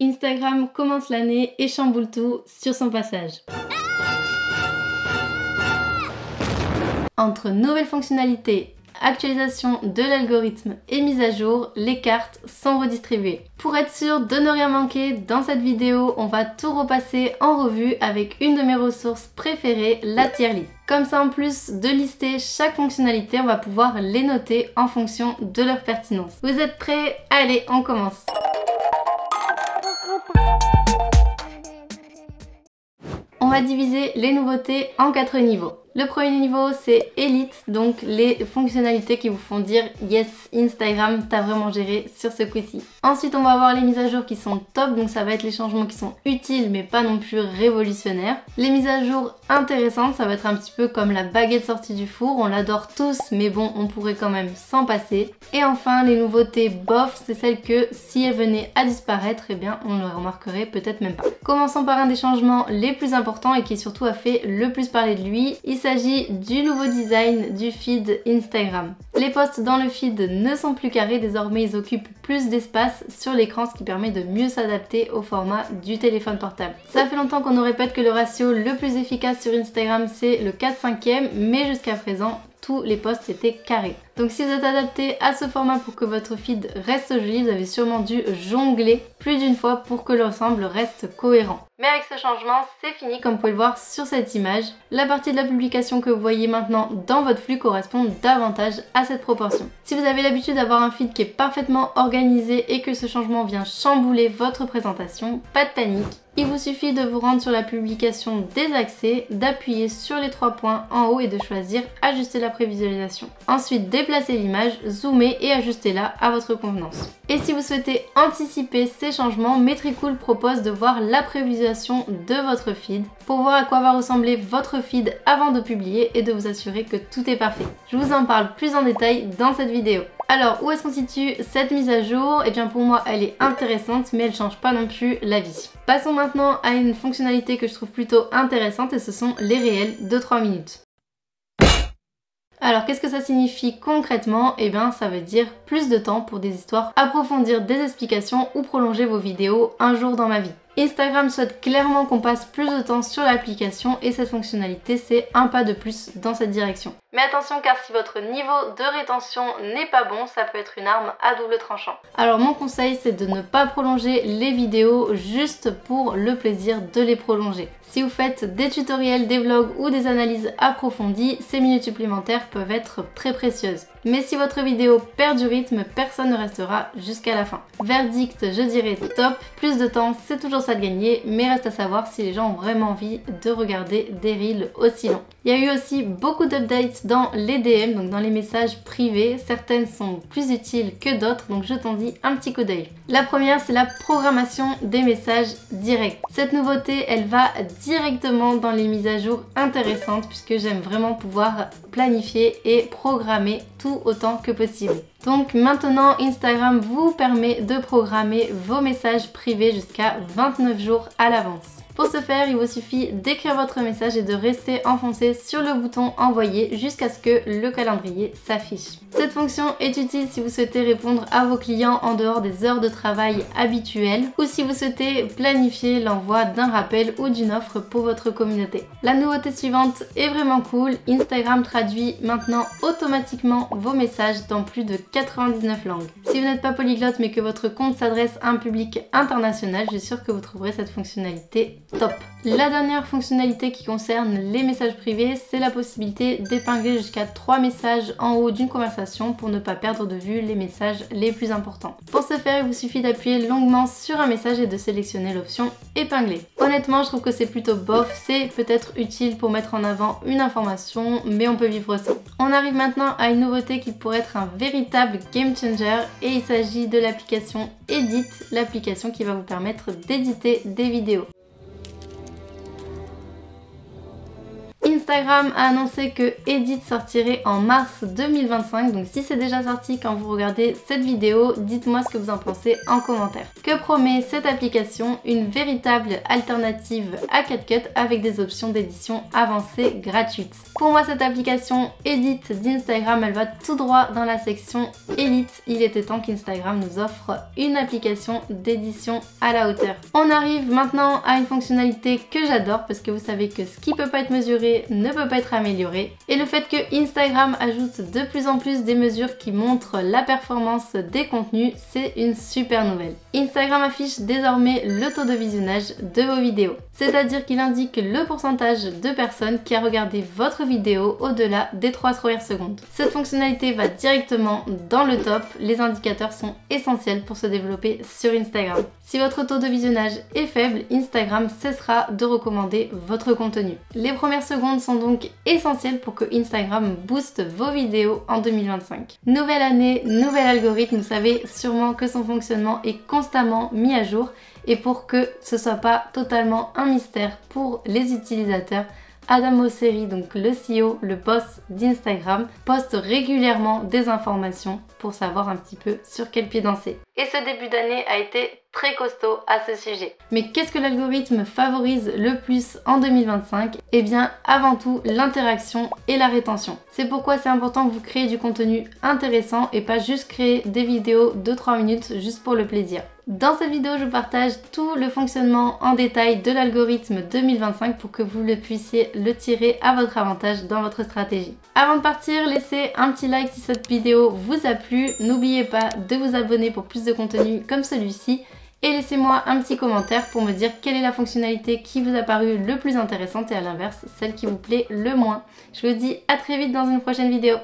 Instagram commence l'année et chamboule tout sur son passage. Entre nouvelles fonctionnalités, actualisation de l'algorithme et mise à jour, les cartes sont redistribuées. Pour être sûr de ne rien manquer, dans cette vidéo, on va tout repasser en revue avec une de mes ressources préférées, la tier list. Comme ça, en plus de lister chaque fonctionnalité, on va pouvoir les noter en fonction de leur pertinence. Vous êtes prêts? Allez, on commence! On va diviser les nouveautés en 4 niveaux. Le premier niveau, c'est Elite, donc les fonctionnalités qui vous font dire yes, Instagram, t'as vraiment géré sur ce coup-ci. Ensuite, on va avoir les mises à jour qui sont top, donc ça va être les changements qui sont utiles mais pas non plus révolutionnaires. Les mises à jour intéressantes, ça va être un petit peu comme la baguette sortie du four, on l'adore tous, mais bon, on pourrait quand même s'en passer. Et enfin, les nouveautés bof, c'est celles que si elles venaient à disparaître, eh bien, on ne les remarquerait peut-être même pas. Commençons par un des changements les plus importants et qui surtout a fait le plus parler de lui. Il s'agit du nouveau design du feed Instagram. Les posts dans le feed ne sont plus carrés, désormais ils occupent plus d'espace sur l'écran, ce qui permet de mieux s'adapter au format du téléphone portable. Ça fait longtemps qu'on nous répète que le ratio le plus efficace sur Instagram c'est le 4/5e, mais jusqu'à présent tous les posts étaient carrés. Donc si vous êtes adapté à ce format pour que votre feed reste joli, vous avez sûrement dû jongler plus d'une fois pour que l'ensemble reste cohérent. Mais avec ce changement, c'est fini comme vous pouvez le voir sur cette image. La partie de la publication que vous voyez maintenant dans votre flux correspond davantage à cette proportion. Si vous avez l'habitude d'avoir un feed qui est parfaitement organisé et que ce changement vient chambouler votre présentation, pas de panique. Il vous suffit de vous rendre sur la publication des accès, d'appuyer sur les 3 points en haut et de choisir ajuster la prévisualisation. Ensuite, déplacez l'image, zoomez et ajustez-la à votre convenance. Et si vous souhaitez anticiper ces changements, Metricool propose de voir la prévisualisation de votre feed pour voir à quoi va ressembler votre feed avant de publier et de vous assurer que tout est parfait. Je vous en parle plus en détail dans cette vidéo. Alors, où est-ce qu'on situe cette mise à jour? Eh bien pour moi, elle est intéressante, mais elle change pas non plus la vie. Passons maintenant à une fonctionnalité que je trouve plutôt intéressante et ce sont les réels de 3 minutes. Alors qu'est-ce que ça signifie concrètement? Eh bien ça veut dire plus de temps pour des histoires, approfondir des explications ou prolonger vos vidéos un jour dans ma vie. Instagram souhaite clairement qu'on passe plus de temps sur l'application et cette fonctionnalité c'est un pas de plus dans cette direction. Mais attention car si votre niveau de rétention n'est pas bon, ça peut être une arme à double tranchant. Alors mon conseil c'est de ne pas prolonger les vidéos juste pour le plaisir de les prolonger. Si vous faites des tutoriels, des vlogs ou des analyses approfondies, ces minutes supplémentaires peuvent être très précieuses. Mais si votre vidéo perd du rythme, personne ne restera jusqu'à la fin. Verdict, je dirais top, plus de temps c'est toujours ça de gagner, mais reste à savoir si les gens ont vraiment envie de regarder des reels aussi longs. Il y a eu aussi beaucoup d'updates dans les DM, donc dans les messages privés. Certaines sont plus utiles que d'autres, donc jetons-y un petit coup d'œil. La première, c'est la programmation des messages directs. Cette nouveauté, elle va directement dans les mises à jour intéressantes puisque j'aime vraiment pouvoir planifier et programmer tout autant que possible. Donc maintenant, Instagram vous permet de programmer vos messages privés jusqu'à 29 jours à l'avance. Pour ce faire, il vous suffit d'écrire votre message et de rester enfoncé sur le bouton envoyer jusqu'à ce que le calendrier s'affiche. Cette fonction est utile si vous souhaitez répondre à vos clients en dehors des heures de travail habituelles ou si vous souhaitez planifier l'envoi d'un rappel ou d'une offre pour votre communauté. La nouveauté suivante est vraiment cool, Instagram traduit maintenant automatiquement vos messages dans plus de 99 langues. Si vous n'êtes pas polyglotte mais que votre compte s'adresse à un public international, je suis sûre que vous trouverez cette fonctionnalité top. La dernière fonctionnalité qui concerne les messages privés, c'est la possibilité d'épingler jusqu'à 3 messages en haut d'une conversation pour ne pas perdre de vue les messages les plus importants. Pour ce faire, il vous suffit d'appuyer longuement sur un message et de sélectionner l'option épingler. Honnêtement, je trouve que c'est plutôt bof, c'est peut-être utile pour mettre en avant une information, mais on peut vivre sans. On arrive maintenant à une nouveauté qui pourrait être un véritable game changer et il s'agit de l'application Edit, l'application qui va vous permettre d'éditer des vidéos. Instagram a annoncé que Edit sortirait en mars 2025, donc si c'est déjà sorti quand vous regardez cette vidéo, dites-moi ce que vous en pensez en commentaire. Que promet cette application? Une véritable alternative à CapCut avec des options d'édition avancées gratuites. Pour moi, cette application Edit d'Instagram, elle va tout droit dans la section Elite. Il était temps qu'Instagram nous offre une application d'édition à la hauteur. On arrive maintenant à une fonctionnalité que j'adore parce que vous savez que ce qui peut pas être mesuré ne peut pas être amélioré. Et le fait que Instagram ajoute de plus en plus des mesures qui montrent la performance des contenus, c'est une super nouvelle. Instagram affiche désormais le taux de visionnage de vos vidéos. C'est-à-dire qu'il indique le pourcentage de personnes qui a regardé votre vidéo au-delà des 3 premières secondes. Cette fonctionnalité va directement dans le top. Les indicateurs sont essentiels pour se développer sur Instagram. Si votre taux de visionnage est faible, Instagram cessera de recommander votre contenu. Les premières secondes sont donc essentielles pour que Instagram booste vos vidéos en 2025. Nouvelle année, nouvel algorithme, vous savez sûrement que son fonctionnement est constamment mis à jour et pour que ce soit pas totalement un mystère pour les utilisateurs, Adam Mosseri, donc le CEO, le boss d'Instagram, poste régulièrement des informations pour savoir un petit peu sur quel pied danser. Et ce début d'année a été très costaud à ce sujet. Mais qu'est-ce que l'algorithme favorise le plus en 2025? Eh bien, avant tout, l'interaction et la rétention. C'est pourquoi c'est important que vous créez du contenu intéressant et pas juste créer des vidéos de 3 minutes juste pour le plaisir. Dans cette vidéo, je vous partage tout le fonctionnement en détail de l'algorithme 2025 pour que vous le puissiez le tirer à votre avantage dans votre stratégie. Avant de partir, laissez un petit like si cette vidéo vous a plu. N'oubliez pas de vous abonner pour plus de contenu comme celui-ci. Et laissez-moi un petit commentaire pour me dire quelle est la fonctionnalité qui vous a paru le plus intéressante et à l'inverse, celle qui vous plaît le moins. Je vous dis à très vite dans une prochaine vidéo.